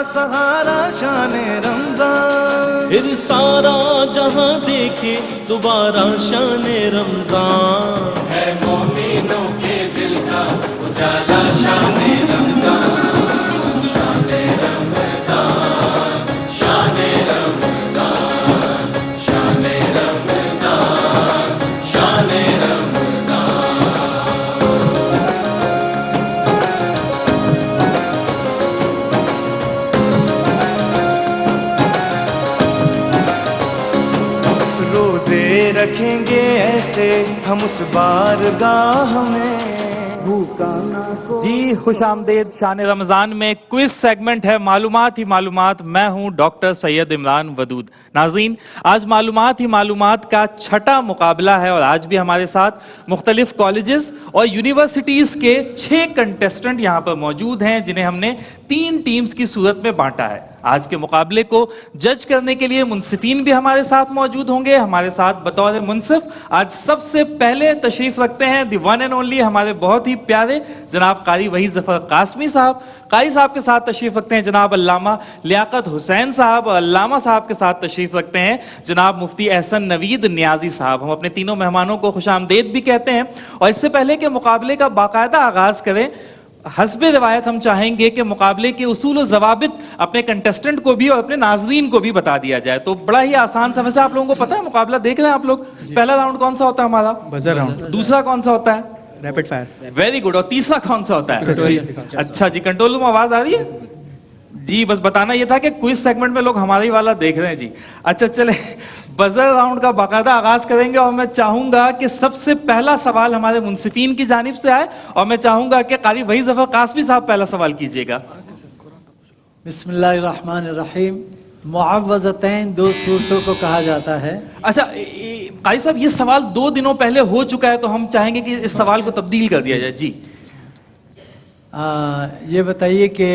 सहारा शान रमजान, پھر سارا جہاں دیکھے دوبارہ شان رمضان، ہے مومنوں کے دل کا اجالا شان رمضان، شان رمضان، شان رمضان، شان رمضان، شان رمضان۔ روزے رکھیں گے ایسے ہم اس بارگاہ میں، بھوکا نہ کو۔ جی خوش آمدید شان رمضان میں کوئز سیگمنٹ ہے معلومات ہی معلومات. میں ہوں ڈاکٹر سید عمران ودود. ناظرین آج معلومات ہی معلومات کا چھٹا مقابلہ ہے اور آج بھی ہمارے ساتھ مختلف کالجز اور یونیورسٹیز کے 6 کنٹیسٹنٹ یہاں پر موجود ہیں جنہیں ہم نے 3 ٹیمز کی صورت میں بانٹا ہے. آج کے مقابلے کو جج کرنے کے لیے منصفین بھی ہمارے ساتھ موجود ہوں گے. ہمارے ساتھ بطور منصف آج سب سے پہلے تشریف رکھتے ہیں دی ون اینڈ اونلی ہمارے بہت ہی پیارے جناب قاری وحید ظفر قاسمی صاحب. قاری صاحب کے ساتھ تشریف رکھتے ہیں جناب علامہ لیاقت حسین صاحب، اور علامہ صاحب کے ساتھ تشریف رکھتے ہیں جناب مفتی احسن نوید نیازی صاحب. ہم اپنے تینوں مہمانوں کو خوش آمدید بھی کہتے ہیں. اور اس سے پہلے کہ مقابلے کا باقاعدہ آغاز کریں، حسب روایت ہم چاہیں گے کہ مقابلے کے اصول و ضوابط اپنے کنٹیسٹنٹ کو بھی اور اپنے ناظرین کو بھی بتا دیا جائے. تو بڑا ہی آسان سمجھ سے آپ لوگوں کو پتہ ہے مقابلہ دیکھ رہے ہیں آپ لوگ. پہلا راؤنڈ کون سا ہوتا ہے ہمارا؟ Buzzer round. دوسرا کون سا ہوتا ہے؟ Rapid fire. Very good. اور تیسرا کون سا ہوتا ہے؟ اچھا جی کنٹرول روم آواز آ رہی ہے جی. بس بتانا یہ تھا کہ کوئز سیگمنٹ میں لوگ ہمارے والا دیکھ رہے ہیں جی. اچھا چلے بزر راؤنڈ کا باقاعدہ آغاز کریں گے اور میں چاہوں گا کہ سب سے پہلا سوال ہمارے منصفین کی جانب سے آئے اور میں چاہوں گا کہ قاری وحید ظفر قاسمی صاحب پہلا سوال کیجئے گا. بسم اللہ الرحمن الرحیم. معوذتین 2 صورتوں کو کہا جاتا ہے. اچھا قاری صاحب یہ سوال 2 دنوں پہلے ہو چکا ہے تو ہم چاہیں گے کہ اس سوال کو تبدیل کر دیا جائے. جی یہ بتائیے کہ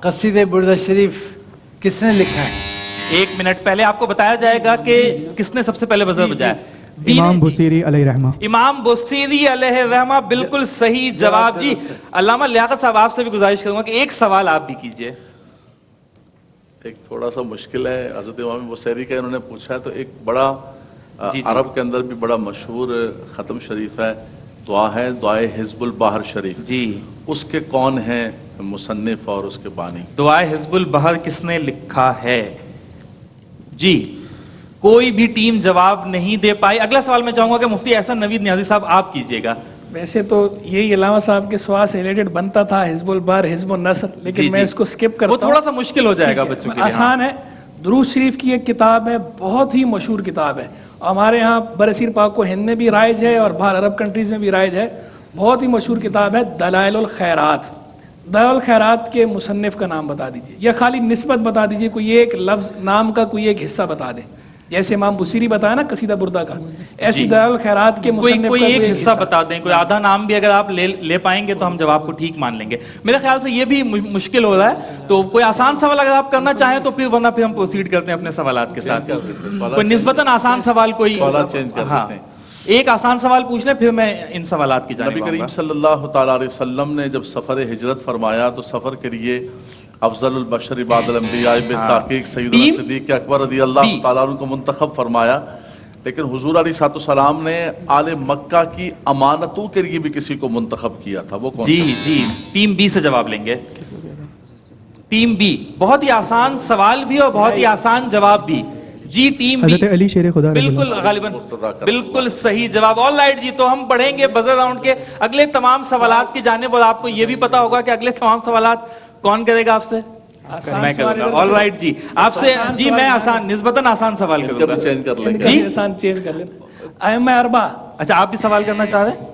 قصیدہ بردہ شریف کس نے لکھا ہے؟ 1 منٹ پہلے آپ کو بتایا جائے گا کہ کس نے سب سے پہلے بزر بجایا. امام بصیری علیہ رحمہ. امام بصیری علیہ رحمہ بالکل صحیح جواب. جی علامہ لیاقت صاحب آپ سے بھی گزارش کروں گا کہ ایک سوال آپ بھی کیجئے. ایک تھوڑا سا مشکل ہے. حضرت امام بصیری کا انہوں نے پوچھا ہے تو ایک بڑا عرب کے اندر بھی بڑا مشہور ختم شریف ہے، دعا ہے دعائے حزب البحر شریف. جی اس کے کون ہیں مصنف اور اس کے بانی؟ دعائے حزب البحر کس نے لکھا ہے؟ جی کوئی بھی ٹیم جواب نہیں دے پائی. اگلا سوال میں چاہوں گا کہ مفتی احسن نوید نیازی صاحب آپ کیجئے گا. ویسے تو یہی علامہ صاحب کے سوال سے ریلیٹڈ بنتا تھا، حزب البحر حزب النصر، لیکن میں اس کو سکپ کرتا ہوں. وہ تھوڑا سا مشکل ہو جائے گا بچوں کے لیے. آسان ہے. درود شریف کی ایک کتاب ہے، بہت ہی مشہور کتاب ہے. ہمارے ہاں برصغیر پاک و ہند میں بھی رائج ہے اور باہر عرب کنٹریز میں بھی رائج ہے. بہت ہی مشہور کتاب ہے دلائل الخیرات. دلائل الخیرات کے مصنف کا نام بتا دیجئے یا خالی نسبت بتا دیجئے، کوئی ایک لفظ نام کا کوئی ایک حصہ بتا دیں. جیسے امام بصیری بتایا نا قصیدہ بردہ کا، ایسی دلائل الخیرات کے مصنف کوئی ایک حصہ بتا دیں، کوئی آدھا نام بھی اگر آپ لے پائیں گے تو ہم جواب کو ٹھیک مان لیں گے. میرے خیال سے یہ بھی مشکل ہو رہا ہے، تو کوئی آسان سوال اگر آپ کرنا چاہیں تو پھر ورنہ پھر ہم پروسیڈ کرتے ہیں اپنے سوالات کے ساتھ. کوئی نسبتاً آسان سوال کوئی ہاں ایک آسان سوال پوچھ لیں پھر میں ان سوالات کی جانب آؤں گا. نبی کریم صلی اللہ تعالیٰ علیہ وسلم نے جب سفر ہجرت فرمایا تو سفر کے لیے افضل البشر بعد الانبیاء بالتحقیق سیدنا صدیق اکبر رضی اللہ تعالیٰ عنہ کو منتخب فرمایا، لیکن حضور علیہ السلام نے آل مکہ کی امانتوں کے لیے بھی کسی کو منتخب کیا تھا. وہ کون؟ جی ٹیم بی سے جواب لیں گے. ٹیم بی بہت ہی آسان سوال بھی اور بہت ہی آسان جواب بھی. جی ٹیم بی حضرت علی شیر خدا بالکل غالباً بالکل صحیح جواب. آل رائٹ جی. تو ہم بڑھیں گے بزر راؤنڈ کے اگلے تمام سوالات کی جانب، اور آپ کو یہ بھی پتا ہوگا کہ اگلے تمام سوالات کون کرے گا آپ سے؟ میں کروں گا. آل رائٹ جی آپ سے. جی میں آسان نسبتاً آسان سوال کروں گا. چینج کر لیں گے. جی آسان چینج کر لیں. ائمہ اربعہ. اچھا آپ بھی سوال کرنا چاہ رہے ہیں؟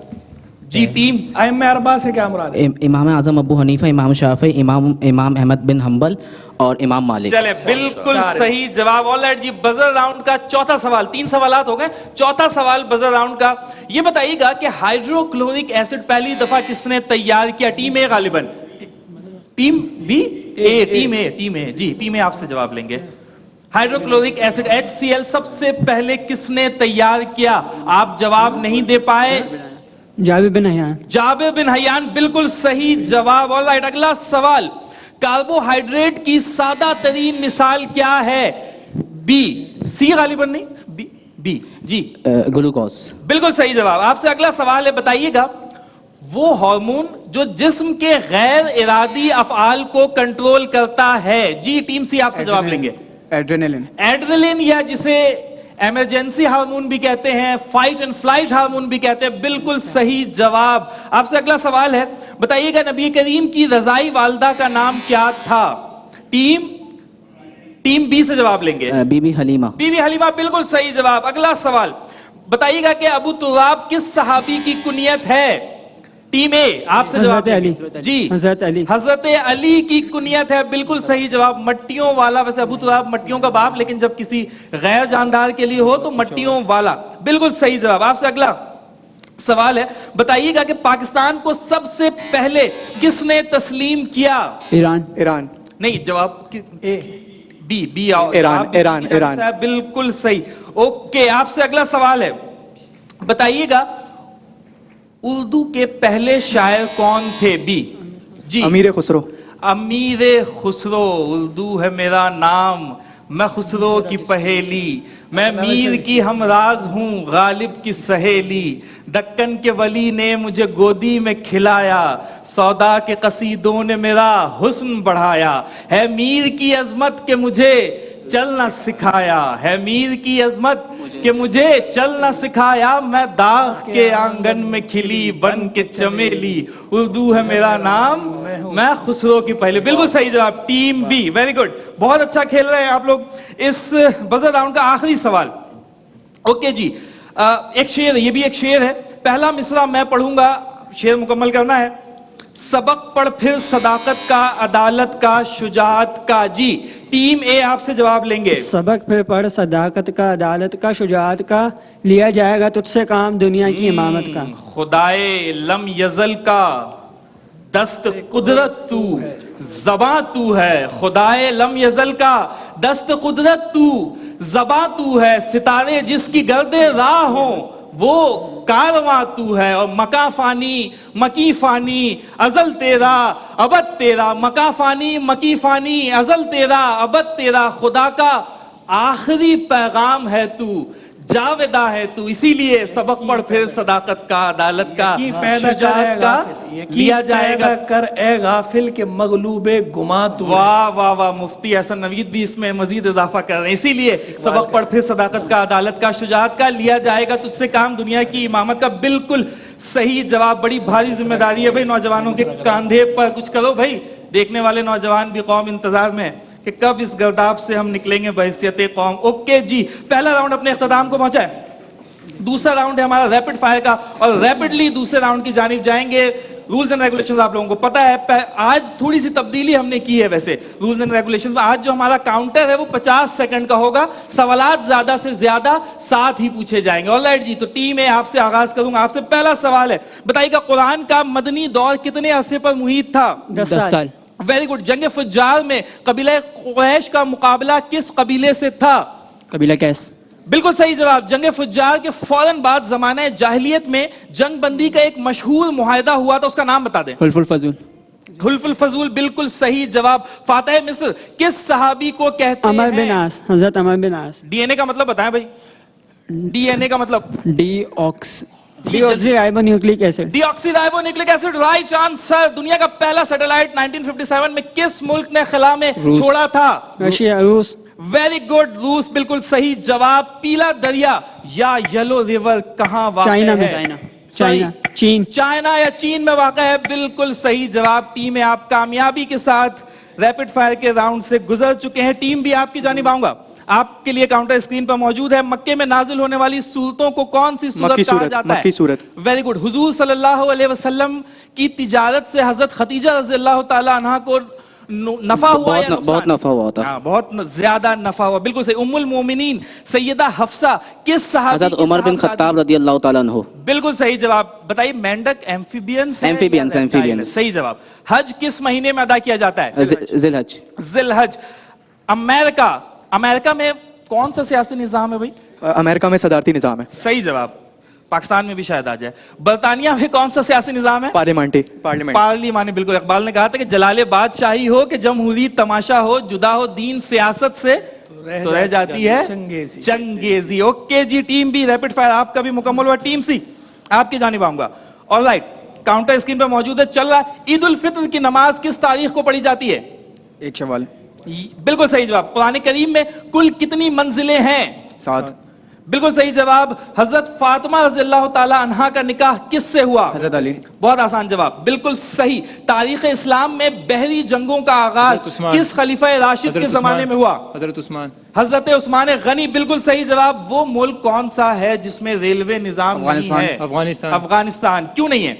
جی ٹیم ائمہ اربعہ سے کیا مراد ہے؟ امام اعظم ابو حنیفہ، امام شافعی، امام احمد بن حنبل اور امام مالک. چلے بالکل صحیح جواب. آل رائٹ جی بزر راؤنڈ کا چوتھا سوال. 3 سوالات ہو گئے، چوتھا سوال بزر راؤنڈ کا. یہ بتائیے گا کہ ہائیڈرو کلورک ایسڈ پہلی دفعہ کس نے تیار کیا؟ ٹیم اے غالباً. Team B A team A جی ٹیم اے آپ سے جواب لیں گے. ہائیڈرو کلورک ایسڈ HCl سب سے پہلے کس نے تیار کیا؟ آپ جواب نہیں دے پائے. جابر بن حیان. جابر بن حیان بالکل صحیح جواب. آل رائٹ اگلا سوال. कार्बोहाइड्रेट की सादा तरीन मिसाल क्या है? बी, सी गालिबन नहीं, बी जी ग्लूकोज। बिल्कुल सही जवाब। आपसे अगला सवाल है, बताइएगा वो हार्मोन जो जिस्म के गैर इरादी अफआल को कंट्रोल करता है। जी टीम सी आपसे जवाब लेंगे। एड्रेनलिन। एड्रेनलिन, या जिसे इमरजेंसी हार्मोन भी कहते हैं, फाइट एंड फ्लाइट हार्मोन भी कहते हैं। बिल्कुल सही जवाब। आपसे अगला सवाल है, बताइएगा नबी करीम की रजाई वालदा का नाम क्या था? टीम बी से जवाब लेंगे। बीबी हलीमा। बीबी हलीमा, बिल्कुल सही जवाब। अगला सवाल, बताइएगा कि अबू तुराब किस सहाबी की कुनियत है? टीम ए आपसे जवाब लेंगे। जी हजरत अली। हजरत अली की कुनियत है, बिल्कुल सही जवाब। मट्टियों वाला, वैसे अबू तुराब मट्टियों का बाप, लेकिन जब किसी गैर जानदार के लिए हो तो मट्टियों वाला, बिल्कुल सही जवाब। आपसे अगला सवाल है, बताइएगा कि पाकिस्तान को सबसे पहले किसने तस्लीम किया? ईरान। नहीं, जवाब बी ईरान। बिल्कुल सही। ओके, आपसे अगला सवाल है, बताइएगा उर्दू के पहले शायर कौन थे? बी जी अमीर खुसरो। अमीर खुसरो, उर्दू है मेरा नाम, मैं खुसरो की पहेली, मैं मीर की हमराज हूँ, गालिब की सहेली, दक्कन के वली ने मुझे गोदी में खिलाया, सौदा के कसीदों ने मेरा हुस्न बढ़ाया, है मीर की अजमत के मुझे चलना सिखाया, है मीर की अजमत कि मुझे चलना सिखाया, मैं दाग के आंगन में खिली बन के चमेली, उर्दू है मेरा नाम, मैं खुसरो की पहले। बिल्कुल सही जवाब। टीम बी, वेरी गुड, बहुत अच्छा खेल रहे हैं आप लोग। इस बजर राउंड का आखिरी सवाल। ओके जी, एक शेर, ये भी एक शेर है, पहला मिसरा मैं पढ़ूंगा, शेर मुकम्मल करना है। सबक पढ़ फिर सदाकत का, अदालत का, शुजाअत का। जी टीम ए आपसे जवाब लेंगे। सबक फिर पढ़ सदाकत का, अदालत का, शुजाअत का, लिया जाएगा तुझसे काम दुनिया की इमामत का। खुदाए लम यजल का, दस्त कुदरत तू, ज़बां तू है। खुदाए लम यजल का, दस्त कुदरत तू, ज़बां तू है। सितारे जिसकी गर्दे राह हो, वो कारवां तू है। और मका फानी मकी फानी, अजल तेरा अबद तेरा, मका फानी मकी फानी, अजल तेरा अबद तेरा, खुदा का आखिरी पैगाम है तू, जावेदा है तू। इसीलिए सबक पढ़ फिर सदाकत का, अदालत का, शुजाअत का, लिया जाएगा कर ए गाफिल के मगलूबे गुमा तू। वाह वाह वाह, मुफ्ती हसन नवीद भी इसमें मजीद इजाफा कर रहे हैं। इसीलिए सबक पढ़ फिर सदाकत का, अदालत का, शुजाअत का, लिया जाएगा तुझसे काम दुनिया की इमामत का। बिल्कुल सही जवाब। बड़ी भारी जिम्मेदारी है भाई नौजवानों के कांधे पर, कुछ करो भाई। देखने वाले नौजवान भी कौम इंतजार में कि कब इस गर्दाब से हम निकलेंगे बहैसियत कौम। ओके जी, पहला राउंड अपने इख्तिताम को पहुंचा है। दूसरा राउंड है हमारा रैपिड फायर का, और रैपिडली दूसरे राउंड की जानिब जाएंगे। रूल्स एंड रेगुलेशंस आप लोगों को पता है, आज थोड़ी सी तब्दीली हमने की है। वैसे रूल्स एंड रेगुलेशंस में आज जो हमारा काउंटर है वो 50 सेकंड का होगा। सवालात ज्यादा से ज्यादा 7 ही पूछे जाएंगे। ऑलराइट जी, तो टीम ए आपसे आगाज करूंगा। आपसे पहला सवाल है, बताइएगा कुरान का मदनी दौर कितने अरसे पर मुहित था? 10 साल। Very good. जंग फुज्जार में कबीला कुरैश का मुकाबला किस कबीले से था? कबीला कैस। बिल्कुल सही जवाब। जंग फुज्जार के फौरन बाद जमाने जाहिलियत में जंग बंदी का एक मशहूर मुआहदा हुआ था, उसका नाम बता दें। हुल्फुल फजूल। हुल्फुल फजूल, बिल्कुल सही जवाब। फातह मिस्र किस सहाबी को कहते हैं? अमर बिन आस, हजरत अमर बिन आस। डीएनए का मतलब बताएं भाई। डीएनए का मतलब deoxyribonucleic acid. Deoxyribonucleic acid, right answer. दुनिया का पहला सैटेलाइट 1957 में किस मुल्क ने खला में छोड़ा था? रशिया, रूस। वेरी गुड, रूस, बिल्कुल सही जवाब। पीला दरिया या येलो रिवर कहाँ वाक़ है? चाइना में। चाइना, चीन। चाइना या चीन में वाक़ है, बिल्कुल सही जवाब। टीम में आप कामयाबी के साथ रैपिड फायर के राउंड से गुजर चुके हैं। टीम भी आपकी जानिब आऊंगा। आपके लिए काउंटर स्क्रीन पर मौजूद है। मक्के में नाजिल होने वाली सूरतों को कौन सी सूरत कहा जाता है? मक्की सूरत। Very good. हुजूर सल्लल्लाहु अलैहि वसल्लम की तिजारत से हजरत खदीजा रज़ियल्लाहु ताला अन्हा को नफा हुआ या नुकसान? बहुत नफा हुआ था। हाँ, बहुत ज्यादा नफा हुआ, बिल्कुल सही। उम्मुल मोमिनीन सैयदा हफ्सा किस सहाबी हजरत उमर बिन खत्ताब रदियल्लाहु ताला अन्हु। बिल्कुल सही जवाब। बताइए, मेंढक एम्फीबियंस है? एम्फीबियंस। सही जवाब। हज किस महीने में अदा किया जाता है? जिलहज। जिलहज। अमेरिका में कौन सा सियासी निजाम है भाई? अमेरिका में सदारती निज़ाम है। सही जवाब। पाकिस्तान में भी शायद आ जाए। बर्तानिया में कौन सा सियासी निजाम है? पार्लियामेंट। पार्लिमानी। बिल्कुल, इकबाल ने कहा था कि जलाले बादशाही हो कि जमहूरी तमाशा हो, जुदा हो दीन सियासत से तो रह जाती है चंगेजी। ओके जी, टीम बी रैपिड फायर आपका भी मुकम्मल हुआ। टीम सी आपकी जानिब आऊंगा। ऑलराइट, काउंटर स्क्रीन पर मौजूद है, चल रहा है। ईद उल फित्र की नमाज किस तारीख को पढ़ी जाती है? 1 शवाल। बिल्कुल सही जवाब। कुरान करीम में कुल कितनी मंजिलें हैं? 7। बिल्कुल सही जवाब। हजरत फातिमा रज़ियल्लाहु ताला अन्हा का निकाह किससे हुआ? हजरत अली। बहुत आसान जवाब, बिल्कुल सही। तारीख इस्लाम में बहरी जंगों का आगाज किस खलीफा राशिद के जमाने में हुआ? हजरत उस्मान। हजरत उस्मान गनी। बिल्कुल सही जवाब। वो मुल्क कौन सा है जिसमें रेलवे निजाम नहीं है? अफगानिस्तान। क्यों नहीं है?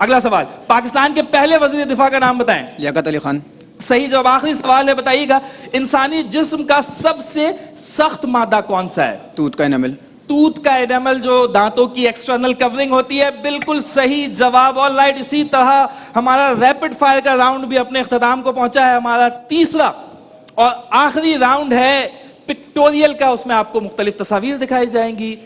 अगला सवाल, पाकिस्तान के पहले वजीर दिफा का नाम बताएं। लियाकत अली खान। सही जवाब। आखिरी सवाल है, बताइएगा इंसानी जिस्म का सबसे सख्त मादा कौन सा है? तूत का एनामल। तूत का एनामल, जो दांतों की एक्सटर्नल कवरिंग होती है। बिल्कुल सही जवाब। ऑलराइट, इसी तरह हमारा रैपिड फायर का राउंड भी अपने इख्तिताम को पहुंचा है। हमारा तीसरा और आखिरी राउंड है पिक्टोरियल का, उसमें आपको मुख्तलिफ तस्वीर दिखाई जाएंगी।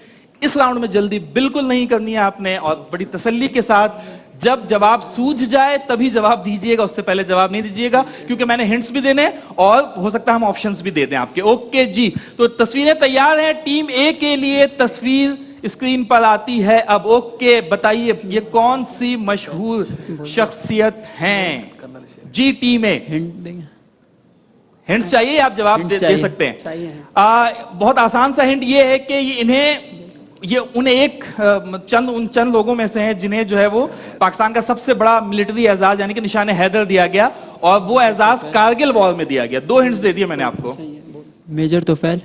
इस राउंड में जल्दी बिल्कुल नहीं करनी है आपने, और बड़ी तसल्ली के साथ जब जवाब सूझ जाए तभी जवाब दीजिएगा, उससे पहले जवाब नहीं दीजिएगा, क्योंकि मैंने हिंट्स भी देने और हो सकता है हम ऑप्शंस भी दे दें आपके। ओके जी, तो तस्वीरें तैयार हैं। टीम ए के लिए तस्वीर स्क्रीन पर आती है अब। ओके, बताइए ये कौन सी मशहूर शख्सियत हैं? जी टीम ए। हिंट्स चाहिए? आप जवाब दे सकते हैं। बहुत आसान सा हिंट ये है कि उन्हें एक चंद लोगों में से हैं जिन्हें जो है वो पाकिस्तान का सबसे बड़ा मिलिट्री एजाज यानी कि निशान हैदर दिया गया, और वो एजाज कारगिल वॉर में दिया गया। 2 हिंट्स दे दिए मैंने आपको। मेजर तोफैल।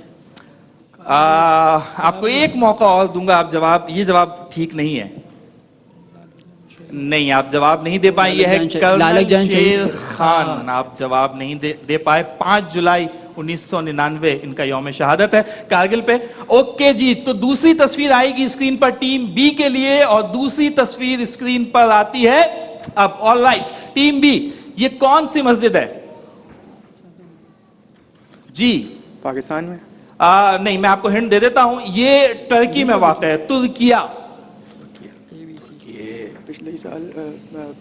आपको एक मौका और दूंगा, आप जवाब, ये जवाब ठीक नहीं है। नहीं, आप जवाब नहीं दे पाए। ये है कर्नल शेर खान। आप जवाब नहीं दे पाए। 5 जुलाई 1999 इनका यौम शहादत है कारगिल पे। ओके जी, तो दूसरी तस्वीर आएगी स्क्रीन पर टीम बी के लिए, और दूसरी तस्वीर स्क्रीन पर आती है अब। ऑलराइट, टीम बी, ये कौन सी मस्जिद है? जी पाकिस्तान में? नहीं, मैं आपको हिंट दे देता हूं, ये टर्की में वाक़ है, तुर्किया।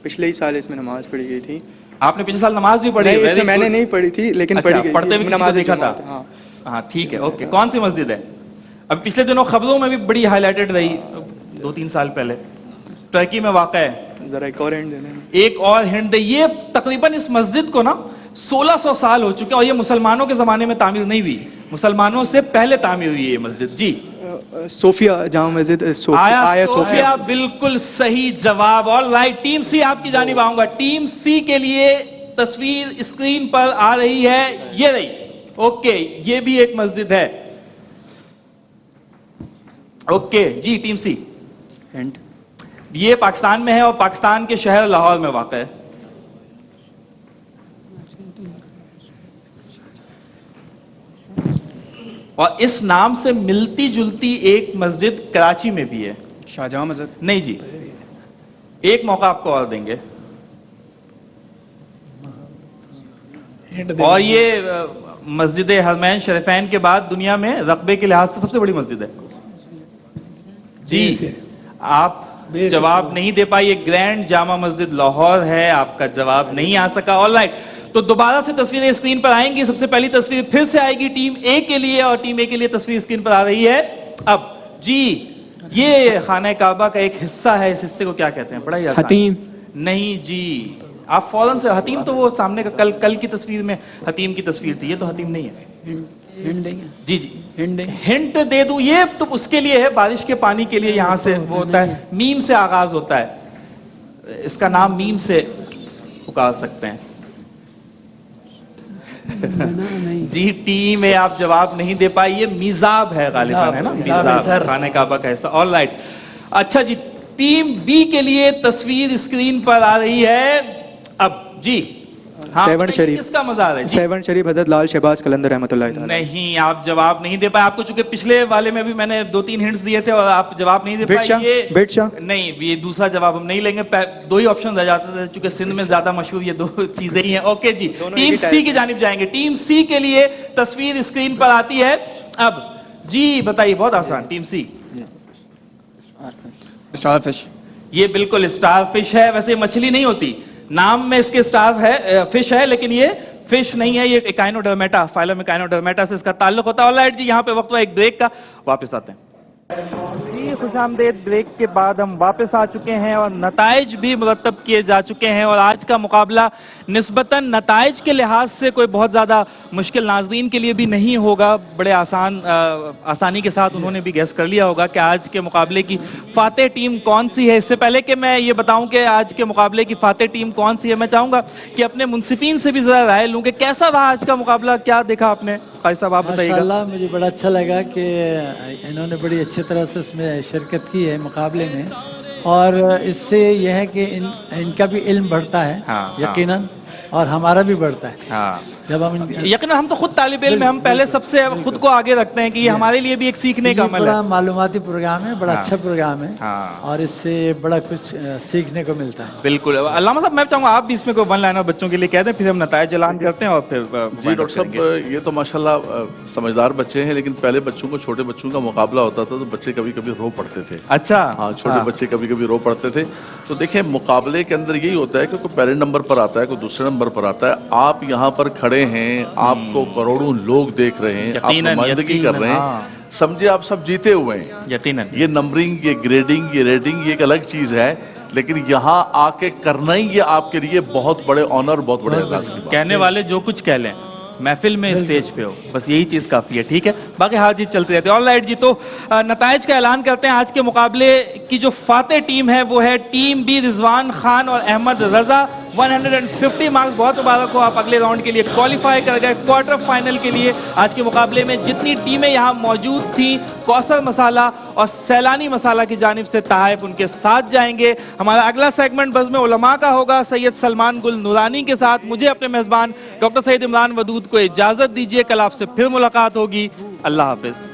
पिछले ही साल इसमें नमाज पढ़ी गई थी। आपने पिछले साल नमाज भी पढ़ी? नहीं, इसमें मैंने नहीं पढ़ी थी, लेकिन अच्छा, पढ़ी गई पढ़ते थी। भी नमाज देखा था। हाँ ठीक है, ओके। कौन सी मस्जिद है? अब पिछले दिनों खबरों में भी बड़ी हाईलाइटेड रही, 2-3 साल पहले। टर्की में वाक़ है। जरा एक और हिंट देना। एक और हिंट दे। ये तकरीबन इस मस्जिद को ना 1600 साल हो चुके हैं, और ये मुसलमानों के जमाने में तामीर नहीं हुई, मुसलमानों से पहले तामीर हुई है ये मस्जिद। जी सोफिया जामा मस्जिद। आया सोफिया। बिल्कुल सही जवाब। ऑलराइट, टीम सी आपकी जानिब आऊंगा। टीम सी के लिए तस्वीर स्क्रीन पर आ रही है, ये रही। ओके, ये भी एक मस्जिद है। ओके जी, टीम सी। हिंट? ये पाकिस्तान में है और पाकिस्तान के शहर लाहौर में वाक़ है। और इस नाम से मिलती जुलती एक मस्जिद कराची में भी है। शाहजहां मस्जिद? नहीं जी, एक मौका आपको और देंगे। और ये मस्जिद हरमैन शरीफैन के बाद दुनिया में रकबे के लिहाज से सबसे बड़ी मस्जिद है। जी आप जवाब नहीं दे पाए। ये ग्रैंड जामा मस्जिद लाहौर है, आपका जवाब नहीं आ सका। ऑलराइट, तो दोबारा से तस्वीरें स्क्रीन पर आएंगी। सबसे पहली तस्वीर फिर से आएगी टीम ए के लिए, और टीम ए के लिए तस्वीर स्क्रीन पर आ रही है अब। जी ये खाना काबा का एक हिस्सा है, इस हिस्से को क्या कहते हैं? बड़ा ही आसान। हतीम। नहीं जी, आप फौरन से हतीम तो वो सामने का कल की तस्वीर में हतीम की तस्वीर थी, ये तो हतीम नहीं है। हिंट देंगे? जी जी, हिंट दे दूं? ये तो उसके लिए है, बारिश के पानी के लिए यहाँ से वो होता है, मीम से आगाज होता है, इसका नाम मीम से पुकार सकते हैं। जी टीम में आप जवाब नहीं दे पाई। ये मिजाब है गालिबन, है ना? मिजाब खाने काबा का हिस्सा। ऑलराइट, अच्छा जी, टीम बी के लिए तस्वीर स्क्रीन पर आ रही है अब। जी हाँ, सेवन शरीफ। किसका मज़ार है? सेवन शरीफ हजरत लाल शहबाज कलंदर रहमतुल्लाह अलैह। नहीं, आप जवाब नहीं दे पाए। आपको चूंकि पिछले वाले में भी मैंने 2-3 हिंट्स दिए थे और आप जवाब नहीं दे पाए। ये बेटशाह? नहीं, ये दूसरा जवाब हम नहीं लेंगे। 2 ही ऑप्शन रह जाते थे, चूंकि सिंध में ज्यादा मशहूर ये 2 चीजें ही हैं। ओके जी, टीम सी की जानिब जाएंगे। टीम सी के लिए तस्वीर स्क्रीन पर आती है अब। जी बताइए, बहुत आसान। टीम सी स्टार फिश। ये बिल्कुल स्टार फिश है, वैसे मछली नहीं होती, नाम में इसके स्टार है, फिश है, लेकिन ये फिश नहीं है, ये इकाइनोडर्मेटा, फाइलम इकाइनोडर्मेटा से इसका ताल्लुक होता है। ऑलराइट जी, यहाँ पे वक्त हुआ एक ब्रेक का, वापस आते हैं जी। खुशामदीद, ब्रेक के बाद हम वापस आ चुके हैं और नताइज भी मुरतब किए जा चुके हैं और आज का मुकाबला निस्बतन नताइज के लिहाज से कोई बहुत ज़्यादा मुश्किल नाज़रीन के लिए भी नहीं होगा। बड़े आसानी के साथ उन्होंने भी गेस कर लिया होगा कि आज के मुकाबले की फातेह टीम कौन सी है। इससे पहले कि मैं ये बताऊं कि आज के मुकाबले की फातेह टीम कौन सी है, मैं चाहूँगा कि अपने मुनसिफीन से भी ज़रा राय लूँ कि कैसा रहा आज का मुकाबला, क्या देखा आपने? भाई साहब आप बताइएगा। माशाल्लाह मुझे बड़ा अच्छा लगा कि इन्होंने बड़ी अच्छी तरह से उसमें शिरकत की है मुकाबले में, और इससे यह है कि इनका भी इल्म बढ़ता है यकीनन, और हमारा भी बढ़ता है। हाँ, जब हम यकीनन हम तो खुद तालिब इल्म हैं, हम पहले सबसे खुद को आगे रखते हैं कि ये हमारे लिए भी एक सीखने का अमल है। बड़ा मालूमाती प्रोग्राम है, बड़ा अच्छा प्रोग्राम है, हाँ। और इससे बड़ा कुछ सीखने को मिलता है। बिल्कुल। अल्लामा साहब, मैं चाहूँगा आप भी इसमें कोई वन लाइनर बच्चों के लिए कह दें, फिर हम नताइज ऐलान करते हैं और फिर जी डॉक्टर साहब, ये तो माशाल्लाह समझदार बच्चे हैं, लेकिन पहले बच्चों को, छोटे बच्चों का मुकाबला होता था तो बच्चे कभी कभी रो पड़ते थे। अच्छा, हाँ, छोटे बच्चे कभी कभी रो पड़ते थे। तो देखिए, मुकाबले के अंदर यही होता है कि कोई पहले नंबर पर आता है, कोई दूसरे नंबर पर आता है। आप यहाँ पर खड़े हैं, आपको करोड़ों लोग देख रहे हैं, आप नुमाइंदगी कर रहे हैं, समझे आप सब जीते हुए हैं। यकीनन ये नंबरिंग, ये ग्रेडिंग, ये रेटिंग, ये एक अलग चीज है, लेकिन यहाँ आके करना ही ये आपके लिए बहुत बड़े ऑनर, बहुत बड़े एहसास की बात। कहने वाले जो कुछ कह लें, महफिल में स्टेज पे हो, बस यही चीज़ काफ़ी है, ठीक है, बाकी हार जीत चलते रहते हैं। ऑलराइट जी, तो नताइज का ऐलान करते हैं। आज के मुकाबले की जो फातेह टीम है वो है टीम बी, रिजवान खान और अहमद रजा। 150 मार्क्स, बहुत मुबारक हो, आप अगले राउंड के लिए क्वालिफाई कर गए क्वार्टर फाइनल के लिए। आज के मुकाबले में जितनी टीमें यहाँ मौजूद थी, कौसर मसाला और सैलानी मसाला की जानिब से तहाइफ उनके साथ जाएंगे। हमारा अगला सेगमेंट बज़्म उलमा का होगा सैयद सलमान गुल नूरानी के साथ। मुझे अपने मेज़बान डॉक्टर सैयद इमरान वदूद को इजाज़त दीजिए, कल आपसे फिर मुलाकात होगी। अल्लाह हाफिज़।